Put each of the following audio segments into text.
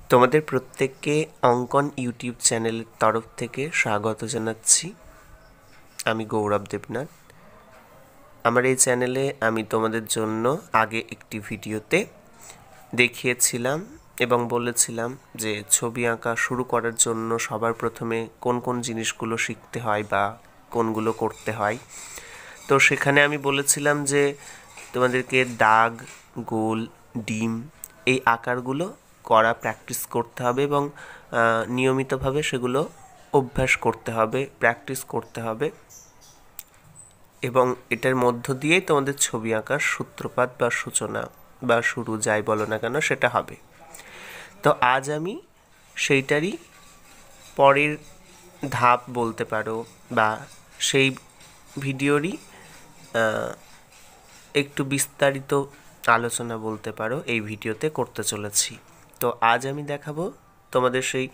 তোমাদের প্রত্যেককে অঙ্কন ইউটিউব চ্যানেলের তরফ থেকে স্বাগত জানাচ্ছি। আমি গৌরব দেবনাথ। আমার এই চ্যানেলে আমি তোমাদের জন্য আগে একটি ভিডিওতে দেখিয়েছিলাম এবং বলেছিলাম যে ছবি আঁকা শুরু করার জন্য সবার প্রথমে কোন কোন জিনিসগুলো শিখতে হয় বা কোনগুলো করতে হয়। তো সেখানে আমি বলেছিলাম যে তোমাদেরকে দাগ, গোল, ডিম এই আকারগুলো করা প্র্যাকটিস করতে হবে এবং নিয়মিতভাবে সেগুলো অভ্যাস করতে হবে, প্র্যাকটিস করতে হবে এবং এটার মধ্য দিয়েই তোমাদের ছবি আঁকার সূত্রপাত বা সূচনা বা শুরু যাই বলো না কেন সেটা হবে। তো আজ আমি সেইটারই পরের ধাপ বলতে পারো বা সেই ভিডিওরই একটু বিস্তারিত আলোচনা বলতে পারো এই ভিডিওতে করতে চলেছি। তো আজ আমি দেখাবো তোমাদের সেই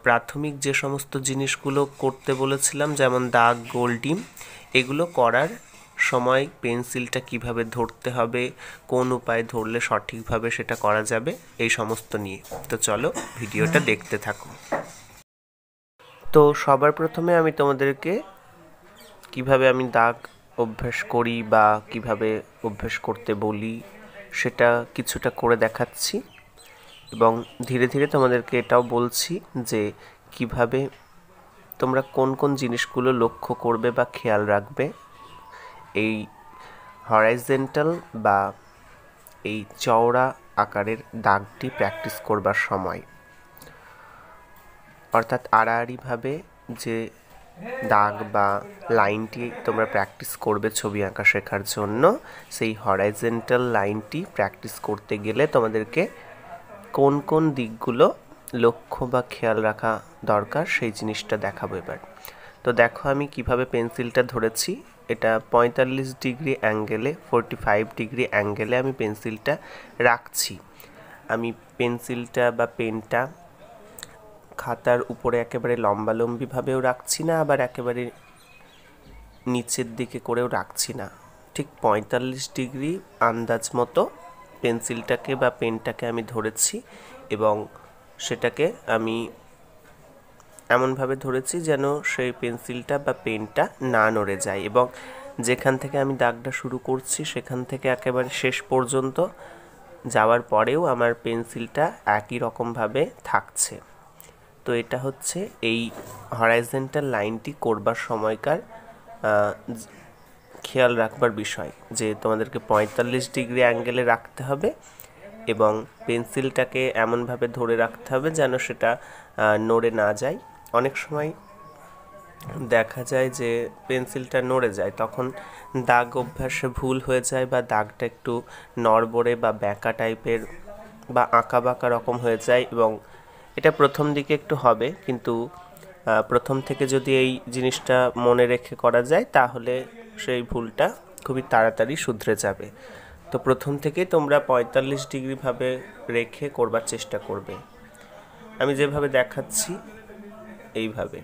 প্রাথমিক যে সমস্ত জিনিসগুলো করতে বলেছিলাম, যেমন দাগ, গোল, ডিম, এগুলো করার সময় পেন্সিলটা কিভাবে ধরতে হবে, কোন উপায়ে ধরলে সঠিকভাবে সেটা করা যাবে, এই সমস্ত নিয়ে। তো চলো ভিডিওটা দেখতে থাকো। তো সবার প্রথমে আমি তোমাদেরকে কিভাবে আমি দাগ অভ্যাস করি বা কিভাবে অভ্যাস করতে বলি সেটা কিছুটা করে দেখাচ্ছি এবং ধীরে ধীরে তোমাদেরকে এটাও বলছি যে কিভাবে তোমরা কোন কোন জিনিসগুলো লক্ষ্য করবে বা খেয়াল রাখবে এই হরাইজন্টাল বা এই চওড়া আকারের দাগটি প্র্যাকটিস করবার সময়। অর্থাৎ আড়াআড়িভাবে যে দাগ বা লাইনটি তোমরা প্র্যাকটিস করবে ছবি আঁকা শেখার জন্য, সেই হরাইজন্টাল লাইনটি প্র্যাকটিস করতে গেলে তোমাদেরকে কোন কোন দিকগুলো লক্ষ্য বা খেয়াল রাখা দরকার সেই জিনিসটা দেখাবো এবার। তো দেখো আমি কিভাবে পেন্সিলটা ধরেছি। এটা 45 ডিগ্রি অ্যাঙ্গেলে, 45 ডিগ্রি অ্যাঙ্গেলে আমি পেন্সিলটা রাখছি। আমি পেন্সিলটা বা পেনটা খাতার উপরে একেবারে লম্বালম্বিভাবেও রাখছি না, আবার একেবারে নিচের দিকে করেও রাখছি না। ঠিক 45 ডিগ্রি আন্দাজ মতো পেন্সিলটাকে বা পেনটাকে আমি ধরেছি এবং সেটাকে আমি এমনভাবে ধরেছি যেন সেই পেন্সিলটা বা পেনটা না নড়ে যায় এবং যেখান থেকে আমি দাগটা শুরু করছি সেখান থেকে একেবারে শেষ পর্যন্ত যাওয়ার পরেও আমার পেন্সিলটা একই রকমভাবে থাকছে। তো এটা হচ্ছে এই হরাইজন্টাল লাইনটি করবার সময়কার খেয়াল রাখবার বিষয়, যে তোমাদেরকে 45 ডিগ্রি অ্যাঙ্গেলে রাখতে হবে এবং পেন্সিলটাকে এমনভাবে ধরে রাখতে হবে যেন সেটা নড়ে না যায়। অনেক সময় দেখা যায় যে পেন্সিলটা নড়ে যায়, তখন দাগ অভ্যাসে ভুল হয়ে যায় বা দাগটা একটু নড়বড়ে বা ব্যাঁকা টাইপের বা আঁকা বাঁকা রকম হয়ে যায় এবং এটা প্রথম দিকে একটু হবে, কিন্তু প্রথম থেকে যদি এই জিনিসটা মনে রেখে করা যায় তাহলে সেই ভুলটা খুবই তাড়াতাড়ি শুধরে যাবে। তো প্রথম থেকেই তোমরা 45 ডিগ্রিভাবে রেখে করবার চেষ্টা করবে। আমি যেভাবে দেখাচ্ছি এইভাবে।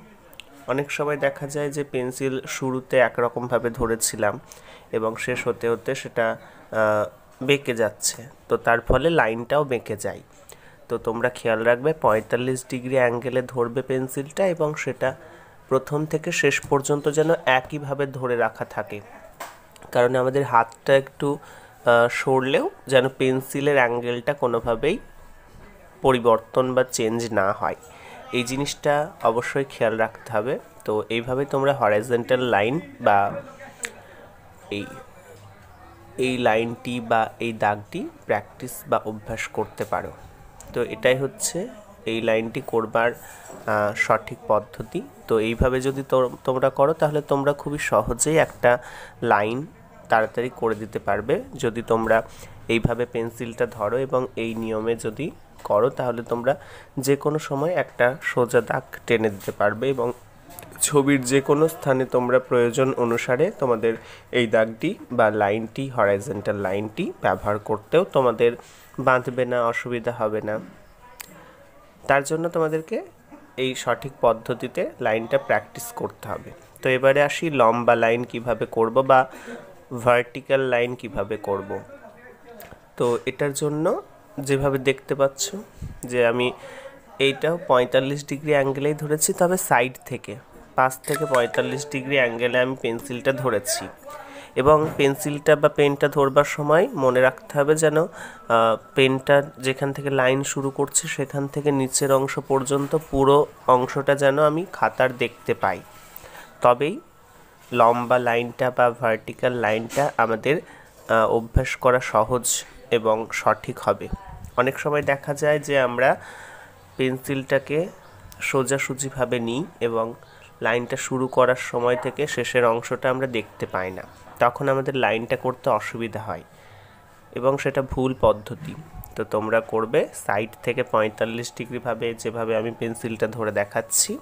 অনেক সময় দেখা যায় যে পেন্সিল শুরুতে একরকমভাবে ধরেছিলাম এবং শেষ হতে হতে সেটা বেঁকে যাচ্ছে, তো তার ফলে লাইনটাও বেঁকে যায়। তো তোমরা খেয়াল রাখবে 45 ডিগ্রি অ্যাঙ্গেলে ধরবে পেন্সিলটা এবং সেটা প্রথম থেকে শেষ পর্যন্ত যেন একইভাবে ধরে রাখা থাকে, কারণ আমাদের হাতটা একটু সরলেও যেন পেন্সিলের অ্যাঙ্গেলটা কোনোভাবেই পরিবর্তন বা চেঞ্জ না হয়, এই জিনিসটা অবশ্যই খেয়াল রাখতে হবে। তো এইভাবে তোমরা হরাইজন্টাল লাইন বা এই লাইনটি বা এই দাগটি প্র্যাকটিস বা অভ্যাস করতে পারো। তো এটাই হচ্ছে এই লাইনটি করবার সঠিক পদ্ধতি। তো এইভাবে যদি তোমরা করো তাহলে তোমরা খুবই সহজেই একটা লাইন তাড়াতাড়ি করে দিতে পারবে। যদি তোমরা এইভাবে পেন্সিলটা ধরো এবং এই নিয়মে যদি করো তাহলে তোমরা যে কোনো সময় একটা সোজা দাগ টেনে দিতে পারবে এবং ছবির যে কোনো স্থানে তোমরা প্রয়োজন অনুসারে তোমাদের এই দাগটি বা লাইনটি, হরাইজন্টাল লাইনটি ব্যবহার করতেও তোমাদের বাঁধবে না, অসুবিধা হবে না। তার জন্য তোমাদেরকে এই সঠিক পদ্ধতিতে লাইনটা প্র্যাকটিস করতে হবে। তো এবারে আসি লম্বা লাইন কিভাবে করব বা ভার্টিক্যাল লাইন কিভাবে করব। তো এটার জন্য যেভাবে দেখতে পাচ্ছ যে আমি এইটাও 45 ডিগ্রি অ্যাঙ্গেলেই ধরেছি, তবে সাইড থেকে 5 থেকে 45 ডিগ্রি অ্যাঙ্গেলে আমি পেন্সিলটা ধরেছি। এবং পেন্সিলটা বা পেনটা ধরবার সময় মনে রাখতে হবে যেন পেনটা যেখান থেকে লাইন শুরু করছে সেখান থেকে নিচের অংশ পর্যন্ত পুরো অংশটা যেন আমি খাতার দেখতে পাই, তবেই লম্বা লাইনটা বা ভার্টিক্যাল লাইনটা আমাদের অভ্যাস করা সহজ এবং সঠিক হবে। অনেক সময় দেখা যায় যে আমরা পেন্সিলটাকে সোজাসুজিভাবে নিই এবং লাইনটা শুরু করার সময় থেকে শেষের অংশটা আমরা দেখতে পাই না, তখন আমাদের লাইনটা করতে অসুবিধা হয় এবং সেটা ভুল পদ্ধতি। তো তোমরা করবে সাইড থেকে 45 ডিগ্রিভাবে, যেভাবে আমি পেন্সিলটা ধরে দেখাচ্ছি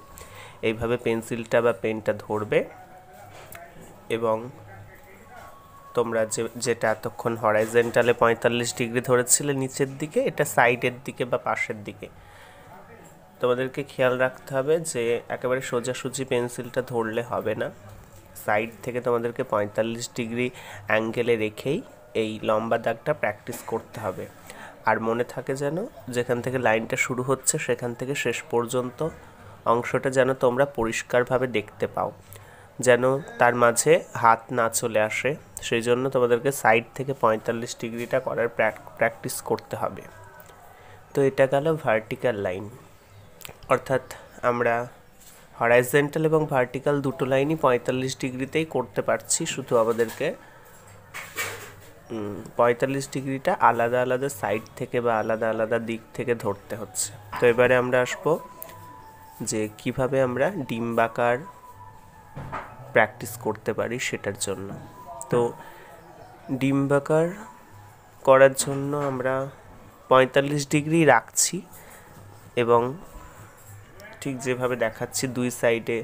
এইভাবে পেন্সিলটা বা পেনটা ধরবে এবং তোমরা যেটা এতক্ষণ হরাইজেন্টালে 45 ডিগ্রি ধরেছিলে নিচের দিকে, এটা সাইডের দিকে বা পাশের দিকে। তোমাদেরকে খেয়াল রাখতে হবে যে একেবারে সোজাসুজি পেন্সিলটা ধরলে হবে না, সাইড থেকে তোমাদেরকে 45 ডিগ্রি অ্যাঙ্গেলে রেখেই এই লম্বা দাগটা প্র্যাকটিস করতে হবে। আর মনে থাকে যেন যেখান থেকে লাইনটা শুরু হচ্ছে সেখান থেকে শেষ পর্যন্ত অংশটা যেন তোমরা পরিষ্কারভাবে দেখতে পাও, যেন তার মাঝে হাত না চলে আসে, সেই জন্য তোমাদেরকে সাইড থেকে 45 ডিগ্রিটা করার প্র্যাকটিস করতে হবে। তো এটা গেল ভার্টিক্যাল লাইন, অর্থাৎ আমরা হরাইজেন্টাল এবং ভার্টিক্যাল দুটো লাইনই 45 ডিগ্রিতেই করতে পারছি, শুধু আমাদেরকে 45 ডিগ্রিটা আলাদা আলাদা সাইড থেকে বা আলাদা আলাদা দিক থেকে ধরতে হচ্ছে। তো এবারে আমরা আসবো যে কিভাবে আমরা ডিম্বাকার প্র্যাকটিস করতে পারি সেটার জন্য। তো ডিম্বাকার করার জন্য আমরা 45 ডিগ্রি রাখছি এবং ঠিক যেভাবে দেখাচ্ছি দুই সাইডে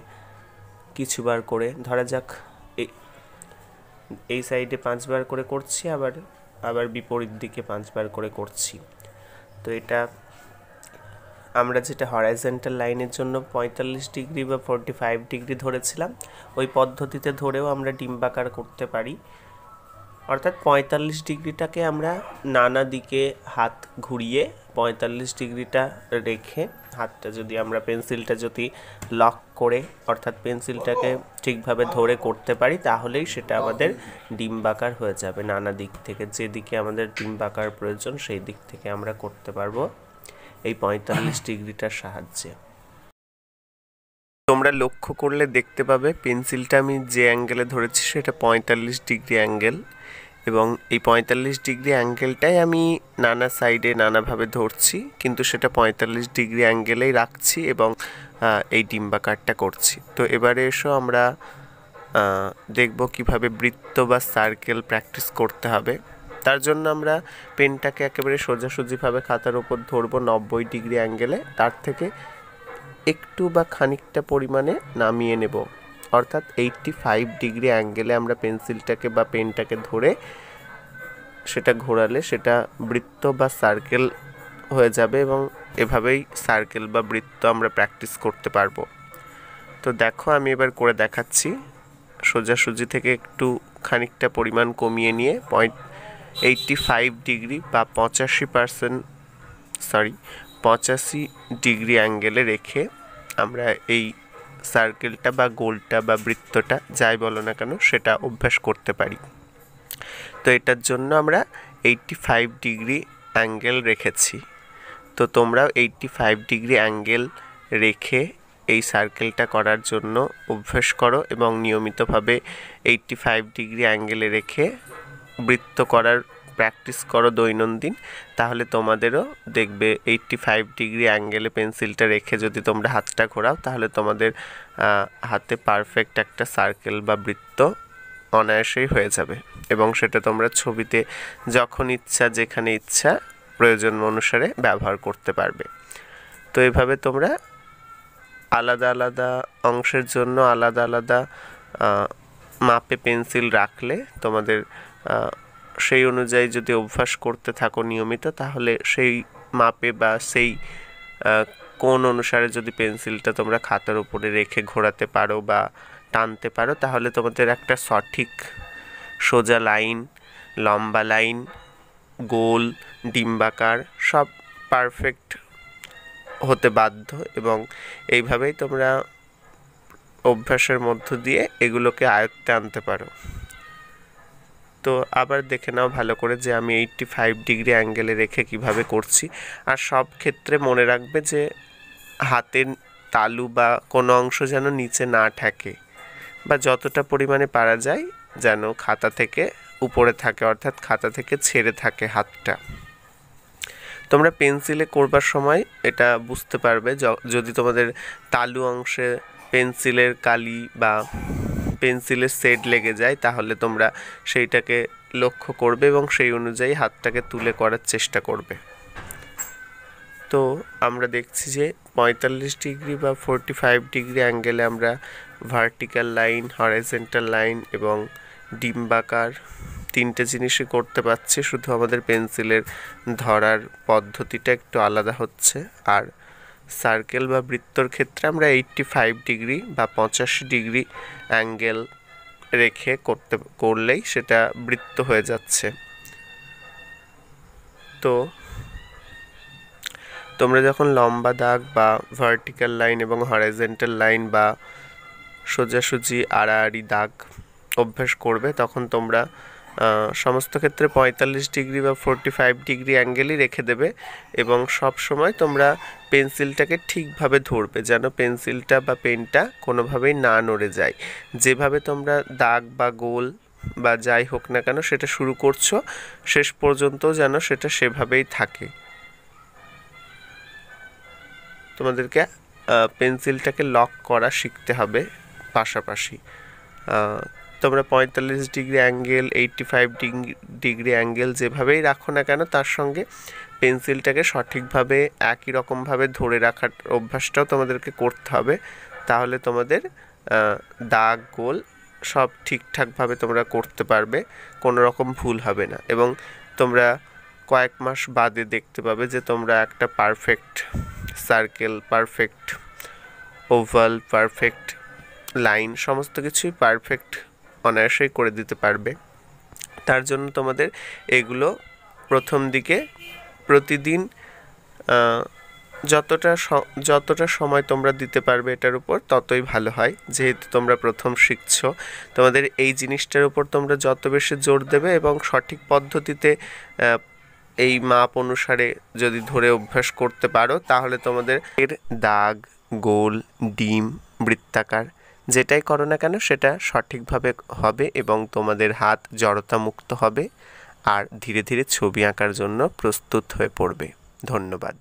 কিছুবার করে, ধরা যাক এই সাইডে 5 বার করে করছি, আবার বিপরীত দিকে 5 বার করে করছি। তো এটা আমরা যেটা হরাইজেন্টাল লাইনের জন্য 45 ডিগ্রি বা 45 ডিগ্রি ধরেছিলাম ওই পদ্ধতিতে ধরেও আমরা ডিম্বাকার করতে পারি, অর্থাৎ 45 ডিগ্রিটাকে আমরা নানা দিকে হাত ঘুরিয়ে 45 ডিগ্রিটা রেখে হাতটা যদি আমরা পেন্সিলটা যদি লক করে অর্থাৎ পেন্সিলটাকে ঠিকভাবে ধরে করতে পারি তাহলেই সেটা আমাদের ডিম্বাকার হয়ে যাবে। নানা দিক থেকে যেদিকে আমাদের ডিম্বাকার প্রয়োজন সেই দিক থেকে আমরা করতে পারবো এই 45 ডিগ্রিটার সাহায্যে। তোমরা লক্ষ্য করলে দেখতে পাবে পেন্সিলটা আমি যে অ্যাঙ্গেলে ধরেছি সেটা 45 ডিগ্রি অ্যাঙ্গেল এবং এই 45 ডিগ্রি অ্যাঙ্গেলটাই আমি নানা সাইডে নানাভাবে ধরছি, কিন্তু সেটা 45 ডিগ্রি অ্যাঙ্গেলেই রাখছি এবং এই ডিম্বাকারটা করছি। তো এবারে এসো আমরা দেখব কিভাবে বৃত্ত বা সার্কেল প্র্যাকটিস করতে হবে। তার জন্য আমরা পেনটাকে একেবারে সোজাসুজিভাবে খাতার উপর ধরবো 90 ডিগ্রি অ্যাঙ্গেলে, তার থেকে একটু বা খানিকটা পরিমাণে নামিয়ে নেব, অর্থাৎ 85 ডিগ্রি অ্যাঙ্গেলে আমরা পেন্সিলটাকে বা পেনটাকে ধরে সেটা ঘোরালে সেটা বৃত্ত বা সার্কেল হয়ে যাবে এবং এভাবেই সার্কেল বা বৃত্ত আমরা প্র্যাকটিস করতে পারবো। তো দেখো আমি এবার করে দেখাচ্ছি, সোজাসুজি থেকে একটু খানিকটা পরিমাণ কমিয়ে নিয়ে 85 ডিগ্রি বা 85 ডিগ্রি অ্যাঙ্গেলে রেখে আমরা এই সার্কেলটা বা গোলটা বা বৃত্তটা যাই বলো না কেন সেটা অভ্যাস করতে পারি। তো এটার জন্য আমরা 85 ডিগ্রি অ্যাঙ্গেল রেখেছি। তো তোমরাও 85 ডিগ্রি অ্যাঙ্গেল রেখে এই সার্কেলটা করার জন্য অভ্যাস করো এবং নিয়মিতভাবে 85 ডিগ্রি অ্যাঙ্গেলে রেখে বৃত্ত করার প্র্যাকটিস করো দৈনন্দিন, তাহলে তোমাদেরও দেখবে 85 ডিগ্রি অ্যাঙ্গেলে পেন্সিলটা রেখে যদি তোমরা হাতটা ঘোরাও তাহলে তোমাদের হাতে পারফেক্ট একটা সার্কেল বা বৃত্ত অনায়াসেই হয়ে যাবে এবং সেটা তোমরা ছবিতে যখন ইচ্ছা যেখানে ইচ্ছা প্রয়োজন অনুসারে ব্যবহার করতে পারবে। তো এভাবে তোমরা আলাদা আলাদা অংশের জন্য আলাদা আলাদা মাপে পেন্সিল রাখলে তোমাদের সেই অনুযায়ী যদি অভ্যাস করতে থাকো নিয়মিত তাহলে সেই মাপে বা সেই কোণ অনুসারে যদি পেন্সিলটা তোমরা খাতার উপরে রেখে ঘোরাতে পারো বা টানতে পারো তাহলে তোমাদের একটা সঠিক সোজা লাইন, লম্বা লাইন গোল, ডিম্বাকার সব পারফেক্ট হতে বাধ্য, এবং এইভাবেই তোমরা অভ্যাসের মধ্য দিয়ে এগুলোকে আয়ত্তে আনতে পারো। তো আবার দেখে নাও ভালো করে যে আমি 85 ডিগ্রি অ্যাঙ্গেলে রেখে কিভাবে করছি। আর সব ক্ষেত্রে মনে রাখবে যে হাতের তালু বা কোনো অংশ যেন নিচে না ঠেকে, বা যতটা পরিমাণে পারা যায় যেন খাতা থেকে উপরে থাকে, অর্থাৎ খাতা থেকে ছেড়ে থাকে হাতটা। তোমরা পেন্সিলে করবার সময় এটা বুঝতে পারবে, যদি তোমাদের তালু অংশে পেন্সিলের কালি বা পেন্সিলের শেড লেগে যায় তাহলে তোমরা সেইটাকে লক্ষ্য করবে এবং সেই অনুযায়ী হাতটাকে তুলে করার চেষ্টা করবে। তো আমরা দেখছি যে 45 ডিগ্রি বা 45 ডিগ্রি অ্যাঙ্গেলে আমরা ভার্টিক্যাল লাইন, হরাইজন্টাল লাইন এবং ডিম্বাকার তিনটে জিনিসই করতে পারছি, শুধু আমাদের পেন্সিলের ধরার পদ্ধতিটা একটু আলাদা হচ্ছে। আর সার্কেল বা বৃত্তর ক্ষেত্রে আমরা 85 ডিগ্রি বা 85 ডিগ্রি অ্যাঙ্গেল রেখে করলেই সেটা বৃত্ত হয়ে যাচ্ছে। তো তোমরা যখন লম্বা দাগ বা ভার্টিক্যাল লাইন এবং হরাইজন্টাল লাইন বা সোজাসুজি আড়াআড়ি দাগ অভ্যাস করবে তখন তোমরা সমস্ত ক্ষেত্রে 45 ডিগ্রি বা 45 ডিগ্রি অ্যাঙ্গেলই রেখে দেবে, এবং সব সময় তোমরা পেন্সিলটাকে ঠিকভাবে ধরবে যেন পেন্সিলটা বা পেনটা কোনোভাবেই না নড়ে যায়। যেভাবে তোমরা দাগ বা গোল বা যাই হোক না কেন সেটা শুরু করছো, শেষ পর্যন্ত যেন সেটা সেভাবেই থাকে। তোমাদেরকে পেন্সিলটাকে লক করা শিখতে হবে পাশাপাশি। তোমরা 45 ডিগ্রি অ্যাঙ্গেল, 85 ডিগ্রি অ্যাঙ্গেল যেভাবেই রাখো না কেন তার সঙ্গে পেন্সিলটাকে সঠিকভাবে একই রকমভাবে ধরে রাখার অভ্যাসটাও তোমাদেরকে করতে হবে। তাহলে তোমাদের দাগ গোল সব ঠিকঠাকভাবে তোমরা করতে পারবে, কোনো রকম ভুল হবে না। এবং তোমরা কয়েক মাস বাদে দেখতে পাবে যে তোমরা একটা perfect circle, perfect oval, perfect line সমস্ত কিছুই পারফেক্ট অনায়াসেই করে দিতে পারবে। তার জন্য তোমাদের এগুলো প্রথম দিকে প্রতিদিন যতটা সময় তোমরা দিতে পারবে এটার উপর ততই ভালো হয়। যেহেতু তোমরা প্রথম শিখছো, তোমাদের এই জিনিসটার উপর তোমরা যত বেশি জোর দেবে এবং সঠিক পদ্ধতিতে এই মাপ অনুসারে যদি ধরে অভ্যাস করতে পারো তাহলে তোমাদের দাগ, গোল, ডিম, বৃত্তাকার যেটাই করো না কেন সেটা সঠিকভাবে হবে এবং তোমাদের হাত জড়তা মুক্ত হবে আর ধীরে ধীরে ছবি আঁকার জন্য প্রস্তুত হয়ে পড়বে। ধন্যবাদ।